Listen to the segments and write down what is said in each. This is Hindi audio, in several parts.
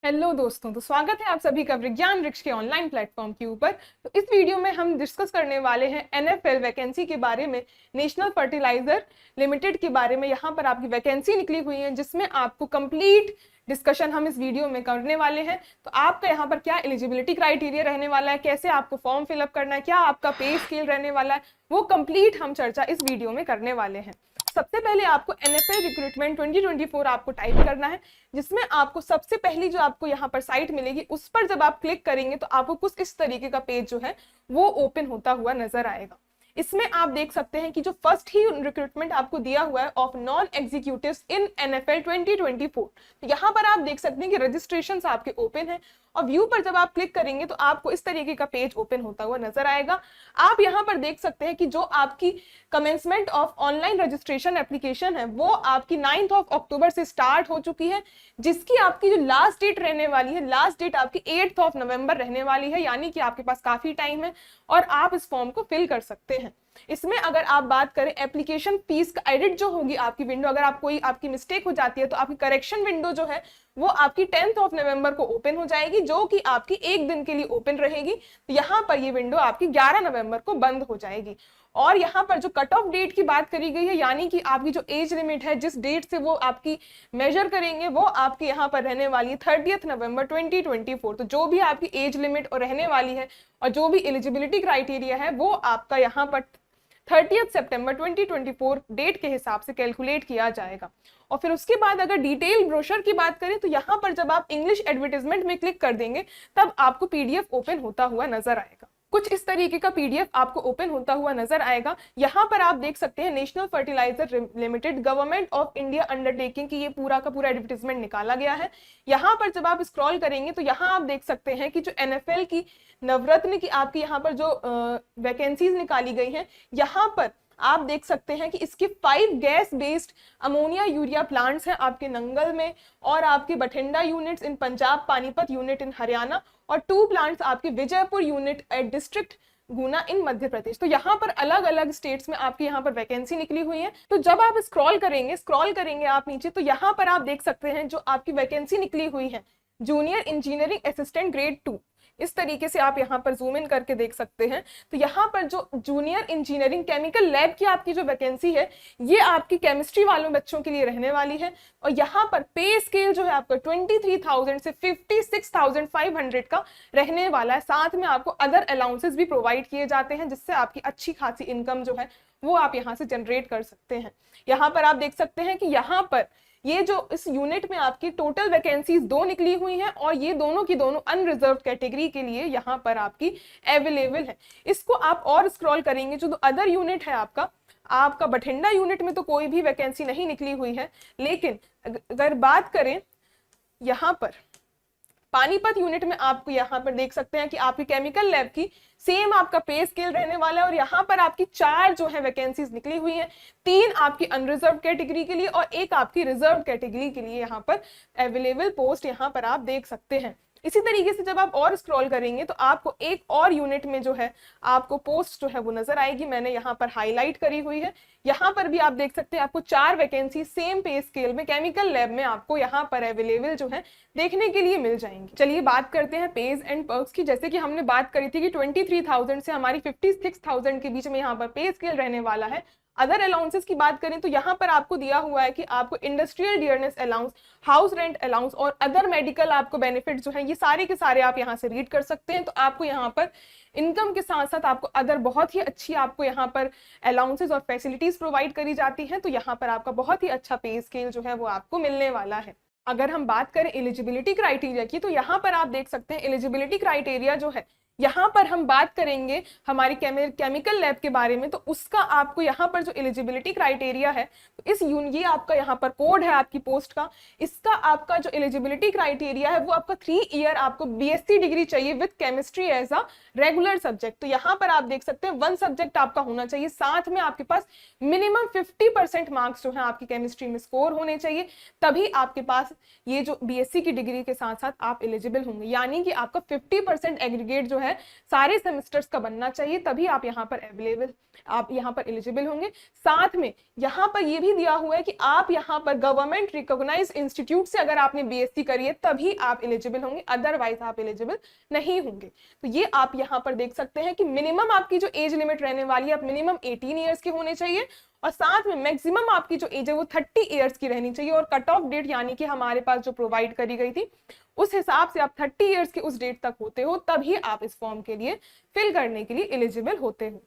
हेलो दोस्तों, तो स्वागत है आप सभी का विज्ञान वृक्ष के ऑनलाइन प्लेटफॉर्म के ऊपर। तो इस वीडियो में हम डिस्कस करने वाले हैं एनएफएल वैकेंसी के बारे में, नेशनल फर्टिलाइजर लिमिटेड के बारे में। यहाँ पर आपकी वैकेंसी निकली हुई है जिसमें आपको कंप्लीट डिस्कशन हम इस वीडियो में करने वाले हैं। तो आपका यहाँ पर क्या एलिजिबिलिटी क्राइटेरिया रहने वाला है, कैसे आपको फॉर्म फिलअप करना है, क्या आपका पे स्केल रहने वाला है, वो कंप्लीट हम चर्चा इस वीडियो में करने वाले हैं। सबसे पहले आपको एनएफएल रिक्रूटमेंट 2024 आपको टाइप करना है, जिसमें आपको सबसे पहली जो आपको यहाँ पर साइट मिलेगी उस पर जब आप क्लिक करेंगे तो आपको कुछ इस तरीके का पेज जो है वो ओपन होता हुआ नजर आएगा। इसमें आप देख सकते हैं कि जो फर्स्ट ही रिक्रूटमेंट आपको दिया हुआ है of non executives in NFL 2024, तो यहाँ पर आप देख सकते हैं कि रजिस्ट्रेशन आपके ओपन है और व्यू पर जब आप क्लिक करेंगे तो आपको इस तरीके का पेज ओपन होता हुआ नजर आएगा। आप यहाँ पर देख सकते हैं कि जो आपकी commencement of online registration application है वो आपकी 9 अक्टूबर से स्टार्ट हो चुकी है, जिसकी आपकी जो लास्ट डेट रहने वाली है, लास्ट डेट आपकी 8 नवंबर रहने वाली है, यानी कि आपके पास काफी टाइम है और आप इस फॉर्म को फिल कर सकते हैं। इसमें अगर आप बात करें एप्लीकेशन फीस का एडिट जो होगी आपकी विंडो, अगर आप कोई आपकी मिस्टेक हो जाती है तो आपकी करेक्शन विंडो जो है वो आपकी 10 नवंबर को ओपन हो जाएगी, जो कि आपकी एक दिन के लिए ओपन रहेगी। तो यहाँ पर ये विंडो आपकी 11 नवंबर को बंद हो जाएगी। और यहाँ पर जो कट ऑफ डेट की बात करी गई है, यानी कि आपकी जो एज लिमिट है, जिस डेट से वो आपकी मेजर करेंगे, वो आपकी यहाँ पर रहने वाली है 30 नवंबर 2024। तो जो भी आपकी एज लिमिट और रहने वाली है और जो भी एलिजिबिलिटी क्राइटेरिया है वो आपका यहाँ पर 30 सितंबर 2024 डेट के हिसाब से कैलकुलेट किया जाएगा। और फिर उसके बाद अगर डिटेल ब्रोशर की बात करें तो यहाँ पर जब आप इंग्लिश एडवर्टाइजमेंट में क्लिक कर देंगे तब आपको पीडीएफ ओपन होता हुआ नजर आएगा। कुछ इस तरीके का पीडीएफ आपको ओपन होता हुआ नजर आएगा। यहाँ पर आप देख सकते हैं National Fertilizer Limited government of India undertaking की ये पूरा का पूरा एडवर्टाइजमेंट निकाला गया है। यहाँ पर जब आप स्क्रॉल करेंगे तो यहाँ आप देख सकते हैं कि जो एनएफएल की नवरत्न की आपकी यहाँ पर जो वैकेंसीज निकाली गई हैं, यहाँ पर आप देख सकते हैं कि इसके 5 gas based ammonia urea plants हैं आपके नंगल में, और आपके Bathinda units in Punjab, Panipat unit in Haryana, और 2 प्लांट्स आपके विजयपुर यूनिट एट डिस्ट्रिक्ट गुना इन मध्य प्रदेश। तो यहाँ पर अलग अलग स्टेट्स में आपकी यहाँ पर वैकेंसी निकली हुई है। तो जब आप स्क्रॉल करेंगे आप नीचे, तो यहाँ पर आप देख सकते हैं जो आपकी वैकेंसी निकली हुई है जूनियर इंजीनियरिंग असिस्टेंट ग्रेड 2, इस तरीके से आप यहाँ पर जूम इन करके देख सकते हैं। तो यहाँ पर जो जूनियर इंजीनियरिंग केमिकल लैब की आपकी जो वैकेंसी है ये आपकी केमिस्ट्री वालों बच्चों के लिए रहने वाली है। और यहाँ पर पे स्केल जो है आपका 23,000 से 56,500 का रहने वाला है। साथ में आपको अदर अलाउंसेस भी प्रोवाइड किए जाते हैं, जिससे आपकी अच्छी खासी इनकम जो है वो आप यहाँ से जनरेट कर सकते हैं। यहाँ पर आप देख सकते हैं कि यहाँ पर ये जो इस यूनिट में आपकी टोटल वैकेंसीज 2 निकली हुई हैं और ये दोनों की दोनों अनरिजर्व कैटेगरी के लिए यहाँ पर आपकी अवेलेबल है। इसको आप और स्क्रॉल करेंगे, जो अदर यूनिट है आपका बठिंडा यूनिट में तो कोई भी वैकेंसी नहीं निकली हुई है, लेकिन अगर बात करें यहाँ पर पानीपत यूनिट में आपको यहाँ पर देख सकते हैं कि आपकी केमिकल लैब की सेम आपका पे स्केल रहने वाला है। और यहाँ पर आपकी 4 जो है वैकेंसीज निकली हुई हैं, 3 आपकी अनरिजर्व कैटेगरी के लिए और 1 आपकी रिजर्व कैटेगरी के लिए यहाँ पर अवेलेबल पोस्ट यहाँ पर आप देख सकते हैं। इसी तरीके से जब आप और स्क्रॉल करेंगे तो आपको एक और यूनिट में जो है आपको पोस्ट जो है वो नजर आएगी, मैंने यहाँ पर हाईलाइट करी हुई है। यहाँ पर भी आप देख सकते हैं आपको 4 वैकेंसी सेम पे स्केल में केमिकल लैब में आपको यहाँ पर अवेलेबल जो है देखने के लिए मिल जाएंगी। चलिए बात करते हैं पेज एंड पर्क्स की। जैसे कि हमने बात करी थी कि 23,000 से हमारी 56,000 के बीच में यहाँ पर पे स्केल रहने वाला है। अदर अलाउंसेस की बात करें तो यहाँ पर आपको दिया हुआ है कि आपको industrial dearness allowance, house rent allowance और अदर मेडिकल आपको बेनिफिट जो है ये सारे के सारे आप यहाँ से रीड कर सकते हैं। तो आपको यहाँ पर इनकम के साथ साथ आपको अदर बहुत ही अच्छी आपको यहाँ पर अलाउंसेस और फैसिलिटीज प्रोवाइड करी जाती हैं। तो यहाँ पर आपका बहुत ही अच्छा पे स्केल जो है वो आपको मिलने वाला है। अगर हम बात करें एलिजिबिलिटी क्राइटेरिया की, तो यहाँ पर आप देख सकते हैं एलिजिबिलिटी क्राइटेरिया जो है, यहाँ पर हम बात करेंगे हमारी केमिकल लैब के बारे में, तो उसका आपको यहाँ पर जो एलिजिबिलिटी क्राइटेरिया है, तो ये आपका यहाँ पर कोड है आपकी पोस्ट का। इसका आपका जो एलिजिबिलिटी क्राइटेरिया है वो आपका 3 ईयर आपको बीएससी डिग्री चाहिए with chemistry as a regular subject. तो यहाँ पर आप देख सकते हैं 1 सब्जेक्ट आपका होना चाहिए, साथ में आपके पास मिनिमम 50% मार्क्स जो है आपकी केमिस्ट्री में स्कोर होने चाहिए, तभी आपके पास ये जो बीएससी की डिग्री के साथ साथ आप एलिजिबल होंगे। यानी कि आपका 50% एग्रीगेट जो है सारे सेमेस्टर्स का बनना चाहिए, तभी आप यहाँ पर आप यहाँ पर एलिजिबल होंगे। साथ में यहाँ पर ये भी दिया हुआ है कि आप यहाँ पर गवर्नमेंट रिकॉग्नाइज इंस्टीट्यूट से अगर आपने बीएससी करी है तभी आप एलिजिबल होंगे, अदरवाइज आप एलिजिबल नहीं होंगे। तो ये आप यहाँ पर देख सकते हैं कि मिनिमम आपकी जो एज लिमिट रहने वाली है, आप मिनिमम 18 ईयर्स के होने चाहिए और साथ में मैक्सिमम आपकी जो एज है वो 30 ईयर्स की रहनी चाहिए। और कट ऑफ डेट यानी कि हमारे पास जो प्रोवाइड करी गई थी उस हिसाब से आप 30 ईयर्स के उस डेट तक होते हो, तभी आप इस फॉर्म के लिए फिल करने के लिए एलिजिबल होते हो।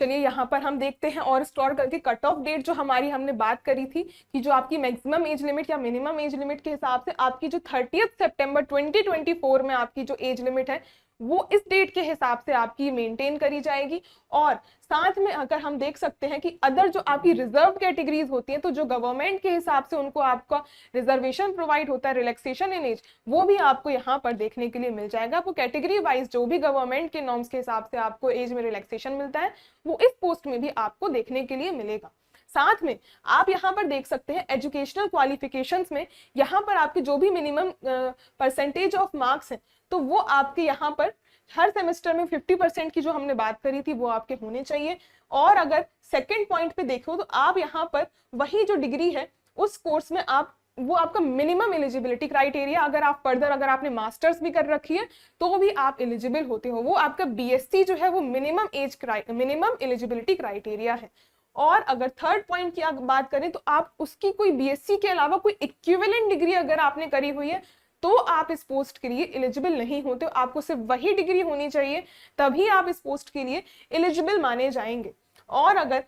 चलिए यहाँ पर हम देखते हैं और स्टोर करके कट ऑफ डेट जो हमारी हमने बात करी थी कि जो आपकी मैक्सिमम एज लिमिट या मिनिमम एज लिमिट के हिसाब से आपकी जो 30 सितंबर 2024 में आपकी जो एज लिमिट है वो इस डेट के हिसाब से आपकी मेंटेन करी जाएगी। और साथ में अगर हम देख सकते हैं कि अदर जो आपकी रिजर्व कैटेगरीज होती हैं, तो जो गवर्नमेंट के हिसाब से उनको आपका रिजर्वेशन प्रोवाइड होता है, रिलैक्सेशन इन एज, वो भी आपको यहाँ पर देखने के लिए मिल जाएगा। आपको कैटेगरी वाइज जो भी गवर्नमेंट के नॉर्म्स के हिसाब से आपको एज में रिलैक्सेशन मिलता है वो इस पोस्ट में भी आपको देखने के लिए मिलेगा। साथ में आप यहाँ पर देख सकते हैं एजुकेशनल क्वालिफिकेशंस में यहाँ पर आपके जो भी मिनिमम परसेंटेज ऑफ मार्क्स हैं तो वो आपके यहाँ पर हर सेमेस्टर में 50% की जो हमने बात करी थी वो आपके होने चाहिए। और अगर सेकंड पॉइंट पे देखो तो आप यहाँ पर वही जो डिग्री है उस कोर्स में आप वो आपका मिनिमम एलिजिबिलिटी क्राइटेरिया, अगर आप फर्दर अगर आपने मास्टर्स भी कर रखी है तो भी आप एलिजिबल होते हो, वो आपका बीएससी जो है वो मिनिमम एलिजिबिलिटी क्राइटेरिया है। और अगर थर्ड पॉइंट की बात करें तो आप उसकी कोई बीएससी के अलावा कोई इक्विवेलेंट डिग्री अगर आपने करी हुई है तो आप इस पोस्ट के लिए एलिजिबल नहीं होते, आपको सिर्फ वही डिग्री होनी चाहिए तभी आप इस पोस्ट के लिए एलिजिबल माने जाएंगे। और अगर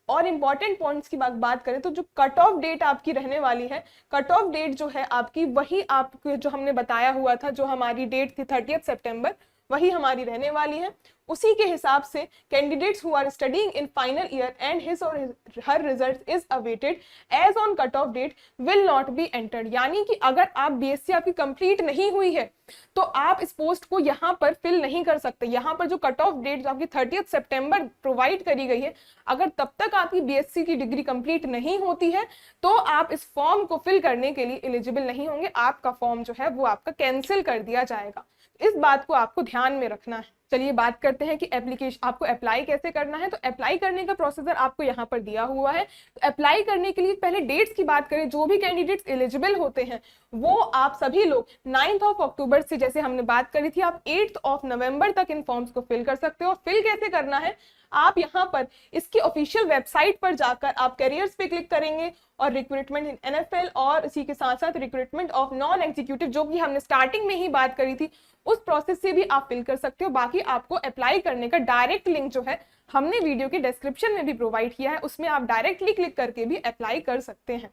और इंपॉर्टेंट पॉइंट्स की बात करें तो जो कट ऑफ डेट आपकी रहने वाली है, कट ऑफ डेट जो है आपकी वही आपको जो हमने बताया हुआ था, जो हमारी डेट थी 30 सितंबर, वही हमारी रहने वाली है। उसी के हिसाब से candidates who are studying in final year and his और her result is awaited as on cut off date will not be entered. यानी कि अगर आप बीएससी आपकी कंप्लीट नहीं हुई है तो आप इस पोस्ट को यहाँ पर फिल नहीं कर सकते। यहाँ पर जो कट ऑफ डेट आपकी 30 सितंबर प्रोवाइड करी गई है, अगर तब तक आपकी बीएससी की डिग्री कंप्लीट नहीं होती है तो आप इस फॉर्म को फिल करने के लिए एलिजिबल नहीं होंगे, आपका फॉर्म जो है वो आपका कैंसिल कर दिया जाएगा। इस बात को आपको ध्यान में रखना है। चलिए बात करते हैं कि एप्लीकेशन आपको अप्लाई कैसे करना है। तो अप्लाई करने का प्रोसीजर आपको यहाँ पर दिया हुआ है। तो अप्लाई करने के लिए पहले डेट्स की बात करें, जो भी कैंडिडेट्स एलिजिबल होते हैं वो आप सभी लोग 9 अक्टूबर से, जैसे हमने बात करी थी, आप 8 नवंबर तक इन फॉर्म्स को फिल कर सकते हो। फिल कैसे करना है, आप यहाँ पर इसकी ऑफिशियल वेबसाइट पर जाकर आप करियर्स पे क्लिक करेंगे और रिक्रूटमेंट इन एनएफएल और इसी के साथ साथ रिक्रूटमेंट ऑफ नॉन एग्जीक्यूटिव, जो कि हमने स्टार्टिंग में ही बात करी थी, उस प्रोसेस से भी आप फिल कर सकते हो। बाकी आपको अप्लाई करने का डायरेक्ट लिंक जो है हमने वीडियो के डिस्क्रिप्शन में भी प्रोवाइड किया है, उसमें आप डायरेक्टली क्लिक करके भी अप्लाई कर सकते हैं।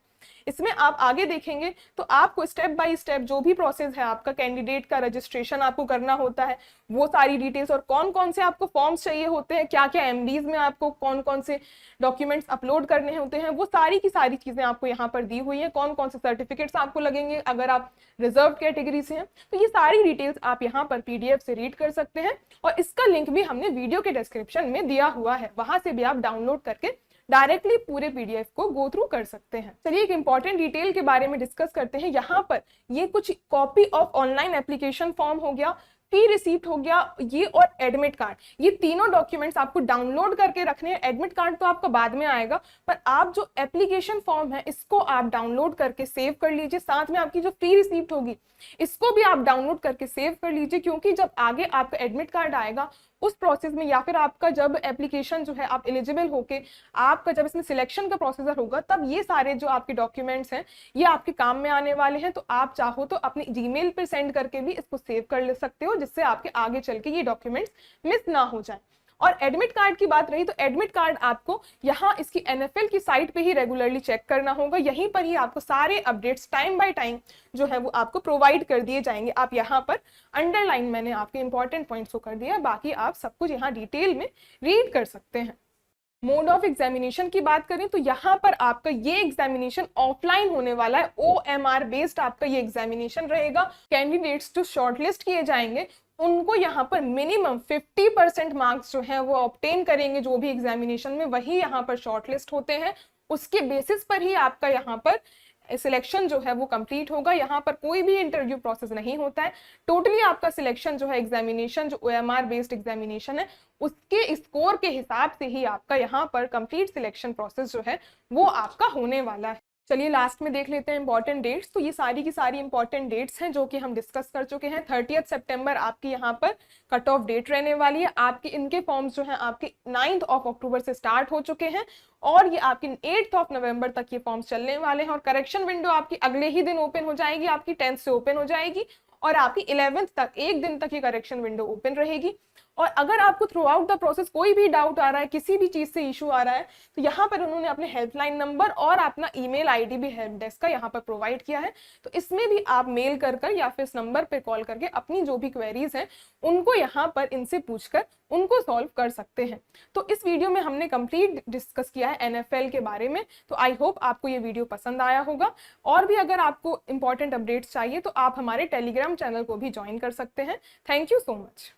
इसमें आप आगे देखेंगे तो आपको स्टेप बाय स्टेप जो भी प्रोसेस है, आपका कैंडिडेट का रजिस्ट्रेशन आपको करना होता है, वो सारी डिटेल्स और कौन कौन से आपको फॉर्म्स चाहिए होते हैं, क्या क्या एमबीज में आपको कौन कौन से डॉक्यूमेंट्स अपलोड करने होते हैं, वो सारी की सारी चीजें आपको यहाँ पर दी हुई है। कौन कौन से सर्टिफिकेट्स आपको लगेंगे अगर आप रिजर्व कैटेगरी से हैं, तो ये सारी डिटेल्स आप यहाँ पर पीडीएफ से रीड कर सकते हैं और इसका लिंक भी हमने वीडियो के डिस्क्रिप्शन में दिया हुआ है, वहां से भी आप डाउनलोड करके डायरेक्टली पूरे पीडीएफ को गो थ्रू कर सकते हैं। चलिए एक इंपॉर्टेंट डिटेल के बारे में डिस्कस करते हैं। यहाँ पर ये कुछ copy of online application form हो गया, फी रिसीप्ट हो गया, ये और एडमिट कार्ड, ये तीनों डॉक्यूमेंट्स आपको डाउनलोड करके रखने हैं। एडमिट कार्ड तो आपका बाद में आएगा, पर आप जो एप्लीकेशन फॉर्म है इसको आप डाउनलोड करके सेव कर लीजिए। साथ में आपकी जो फी रिसीप्ट होगी इसको भी आप डाउनलोड करके सेव कर लीजिए, क्योंकि जब आगे आपका एडमिट कार्ड आएगा उस प्रोसेस में, या फिर आपका जब एप्लीकेशन जो है आप एलिजिबल होके आपका जब इसमें सिलेक्शन का प्रोसीजर होगा, तब ये सारे जो आपके डॉक्यूमेंट्स हैं ये आपके काम में आने वाले हैं। तो आप चाहो तो अपने जीमेल पर सेंड करके भी इसको सेव कर ले सकते हो, जिससे आपके आगे चल के ये डॉक्यूमेंट्स मिस ना हो जाए। और एडमिट कार्ड की बात रही तो एडमिट कार्ड आपको यहाँ इसकी एनएफएल की साइट पे ही रेगुलरली चेक करना होगा, यहीं पर ही आपको सारे अपडेट्स टाइम बाय टाइम जो है वो आपको प्रोवाइड कर दिए जाएंगे। आप यहाँ पर अंडरलाइन मैंने आपके इंपॉर्टेंट पॉइंट्स को कर दिया है, बाकी आप सब कुछ यहाँ डिटेल में रीड कर सकते हैं। मोड ऑफ एग्जामिनेशन की बात करें तो यहाँ पर आपका ये एग्जामिनेशन ऑफलाइन होने वाला है, OMR बेस्ड आपका ये एग्जामिनेशन रहेगा। कैंडिडेट्स जो शॉर्टलिस्ट किए जाएंगे उनको यहाँ पर मिनिमम 50% मार्क्स जो है वो ऑब्टेन करेंगे, जो भी एग्जामिनेशन में, वही यहाँ पर शॉर्टलिस्ट होते हैं। उसके बेसिस पर ही आपका यहाँ पर सिलेक्शन जो है वो कंप्लीट होगा। यहाँ पर कोई भी इंटरव्यू प्रोसेस नहीं होता है, टोटली आपका सिलेक्शन जो है एग्जामिनेशन जो OMR बेस्ड एग्जामिनेशन है उसके स्कोर के हिसाब से ही आपका यहाँ पर कंप्लीट सिलेक्शन प्रोसेस जो है वो आपका होने वाला है। चलिए लास्ट में देख लेते हैं इंपॉर्टेंट डेट्स। तो ये सारी की सारी इंपॉर्टेंट डेट्स हैं जो कि हम डिस्कस कर चुके हैं। 30 सितंबर आपकी यहाँ पर कट ऑफ डेट रहने वाली है। आपके इनके फॉर्म्स जो हैं आपके 9 अक्टूबर से स्टार्ट हो चुके हैं और ये आपकी 8 नवंबर तक ये फॉर्म्स चलने वाले हैं और करेक्शन विंडो आपकी अगले ही दिन ओपन हो जाएगी, आपकी 10th से ओपन हो जाएगी और आपकी 11th तक एक दिन तक ये करेक्शन विंडो ओपन रहेगी। और अगर आपको थ्रू आउट द प्रोसेस कोई भी डाउट आ रहा है, किसी भी चीज से इशू आ रहा है, तो यहाँ पर उन्होंने अपने हेल्पलाइन नंबर और अपना ईमेल आईडी भी हेल्प डेस्क का यहाँ पर प्रोवाइड किया है। तो इसमें भी आप मेल कर या फिर इस नंबर पे कॉल करके अपनी जो भी क्वेरीज हैं उनको यहाँ पर इनसे पूछकर उनको सॉल्व कर सकते हैं। तो इस वीडियो में हमने कंप्लीट डिस्कस किया है NFL के बारे में। तो आई होप आपको ये वीडियो पसंद आया होगा। और भी अगर आपको इंपॉर्टेंट अपडेट्स चाहिए तो आप हमारे टेलीग्राम चैनल को भी ज्वाइन कर सकते हैं। Thank you so much.